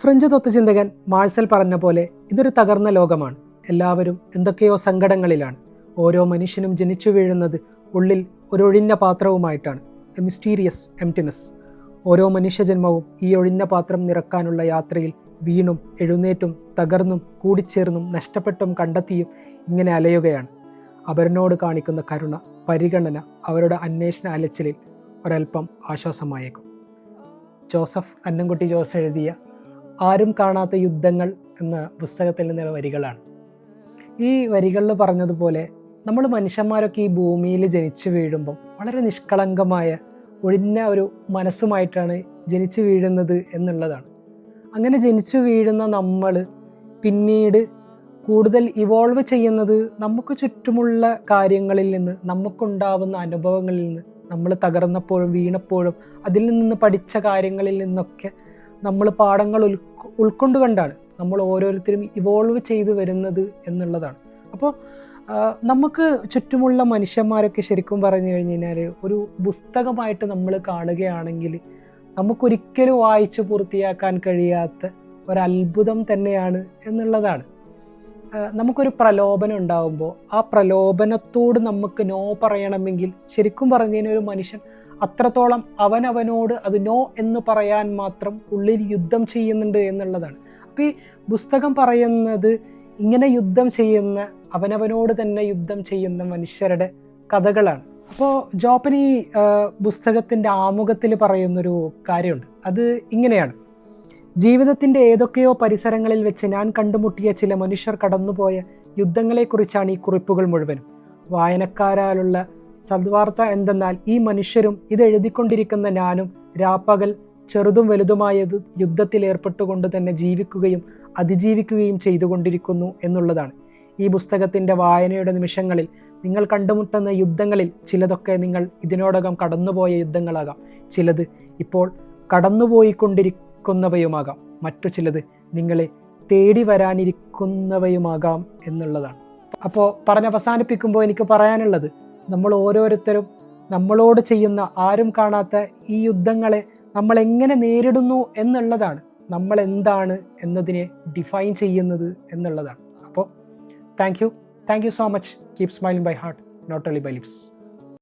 French തത്വചിന്തകൻ Marcel പറഞ്ഞ പോലെ ഇതൊരു തകർന്ന ലോകമാണ്. എല്ലാവരും എന്തൊക്കെയോ സങ്കടങ്ങളിലാണ്. ഓരോ മനുഷ്യനും ജനിച്ചു വീഴുന്നത് ഉള്ളിൽ ഒരൊഴിഞ്ഞ പാത്രവുമായിട്ടാണ്. A mysterious emptiness. ഓരോ മനുഷ്യജന്മവും ഈ ഒഴിഞ്ഞ പാത്രം നിറക്കാനുള്ള യാത്രയിൽ വീണും എഴുന്നേറ്റും തകർന്നും കൂടിച്ചേർന്നും നഷ്ടപ്പെട്ടും കണ്ടെത്തിയും ഇങ്ങനെ അലയുകയാണ്. അവരനോട് കാണിക്കുന്ന കരുണ, പരിഗണന അവരുടെ അന്വേഷണ അലച്ചിലിൽ ഒരൽപ്പം ആശ്വാസമായേക്കും. ജോസഫ് അന്നംകുട്ടി ജോസ് എഴുതിയ ആരും കാണാത്ത യുദ്ധങ്ങൾ എന്ന പുസ്തകത്തിൽ നിന്നുള്ള വരികളാണ്. ഈ വരികളിൽ പറഞ്ഞതുപോലെ നമ്മൾ മനുഷ്യന്മാരൊക്കെ ഈ ഭൂമിയിൽ ജനിച്ചു വീഴുമ്പം വളരെ നിഷ്കളങ്കമായ ഒഴിഞ്ഞ ഒരു മനസ്സുമായിട്ടാണ് ജനിച്ചു വീഴുന്നത് എന്നുള്ളതാണ്. അങ്ങനെ ജനിച്ചു വീഴുന്ന നമ്മൾ പിന്നീട് കൂടുതൽ ഇവോൾവ് ചെയ്യുന്നത് നമുക്ക് ചുറ്റുമുള്ള കാര്യങ്ങളിൽ നിന്ന്, നമുക്കുണ്ടാവുന്ന അനുഭവങ്ങളിൽ നിന്ന്, നമ്മൾ തകർന്നപ്പോഴും വീണപ്പോഴും അതിൽ നിന്ന് പഠിച്ച കാര്യങ്ങളിൽ നിന്നൊക്കെ നമ്മൾ പാഠങ്ങൾ ഉൾക്കൊണ്ടുകൊണ്ടാണ് നമ്മൾ ഓരോരുത്തരും ഇവോൾവ് ചെയ്ത് വരുന്നത് എന്നുള്ളതാണ്. അപ്പോൾ നമുക്ക് ചുറ്റുമുള്ള മനുഷ്യന്മാരൊക്കെ ശരിക്കും പറഞ്ഞു കഴിഞ്ഞാൽ ഒരു പുസ്തകമായിട്ട് നമ്മൾ കാണുകയാണെങ്കിൽ നമുക്കൊരിക്കലും വായിച്ചു പൂർത്തിയാക്കാൻ കഴിയാത്ത ഒരത്ഭുതം തന്നെയാണ് എന്നുള്ളതാണ്. നമുക്കൊരു പ്രലോഭനം ഉണ്ടാകുമ്പോൾ ആ പ്രലോഭനത്തോട് നമുക്ക് നോ പറയണമെങ്കിൽ ശരിക്കും പറഞ്ഞു കഴിഞ്ഞാൽ ഒരു മനുഷ്യൻ അത്രത്തോളം അവനവനോട് അത് നോ എന്ന് പറയാൻ മാത്രം ഉള്ളിൽ യുദ്ധം ചെയ്യുന്നുണ്ട് എന്നുള്ളതാണ്. അപ്പോൾ ഈ പുസ്തകം പറയുന്നത് ഇങ്ങനെ യുദ്ധം ചെയ്യുന്ന, അവനവനോട് തന്നെ യുദ്ധം ചെയ്യുന്ന മനുഷ്യരുടെ കഥകളാണ്. അപ്പോൾ ജോപ്പൻ ഈ പുസ്തകത്തിൻ്റെ ആമുഖത്തിൽ പറയുന്നൊരു കാര്യമുണ്ട്. അത് ഇങ്ങനെയാണ്: ജീവിതത്തിൻ്റെ ഏതൊക്കെയോ പരിസരങ്ങളിൽ വെച്ച് ഞാൻ കണ്ടുമുട്ടിയ ചില മനുഷ്യർ കടന്നുപോയ യുദ്ധങ്ങളെക്കുറിച്ചാണ് ഈ കുറിപ്പുകൾ മുഴുവനും. വായനക്കാരാലുള്ള സദ്വാർത്ത എന്തെന്നാൽ ഈ മനുഷ്യരും ഇത് എഴുതിക്കൊണ്ടിരിക്കുന്ന ഞാനും രാപ്പകൽ ചെറുതും വലുതുമായ യുദ്ധത്തിൽ ഏർപ്പെട്ടുകൊണ്ട് തന്നെ ജീവിക്കുകയും അതിജീവിക്കുകയും ചെയ്തുകൊണ്ടിരിക്കുന്നു എന്നുള്ളതാണ്. ഈ പുസ്തകത്തിൻ്റെ വായനയുടെ നിമിഷങ്ങളിൽ നിങ്ങൾ കണ്ടുമുട്ടുന്ന യുദ്ധങ്ങളിൽ ചിലതൊക്കെ നിങ്ങൾ ഇതിനോടകം കടന്നുപോയ യുദ്ധങ്ങളാകാം, ചിലത് ഇപ്പോൾ കടന്നുപോയിക്കൊണ്ടിരിക്കുന്നവയുമാകാം, മറ്റു ചിലത് നിങ്ങളെ തേടി വരാനിരിക്കുന്നവയുമാകാം എന്നുള്ളതാണ്. അപ്പോൾ അവസാനിപ്പിക്കുമ്പോൾ എനിക്ക് പറയാനുള്ളത്, നമ്മൾ ഓരോരുത്തരും നമ്മളോട് ചെയ്യുന്ന ആരും കാണാത്ത ഈ യുദ്ധങ്ങളെ നമ്മൾ എങ്ങനെ നേരിടുന്നു എന്നുള്ളതാണ് നമ്മൾ എന്താണ് എന്നതിനെ ഡിഫൈൻ ചെയ്യുന്നത് എന്നുള്ളതാണ്. അപ്പോൾ thank you so much. Keep smiling by heart, not only by lips.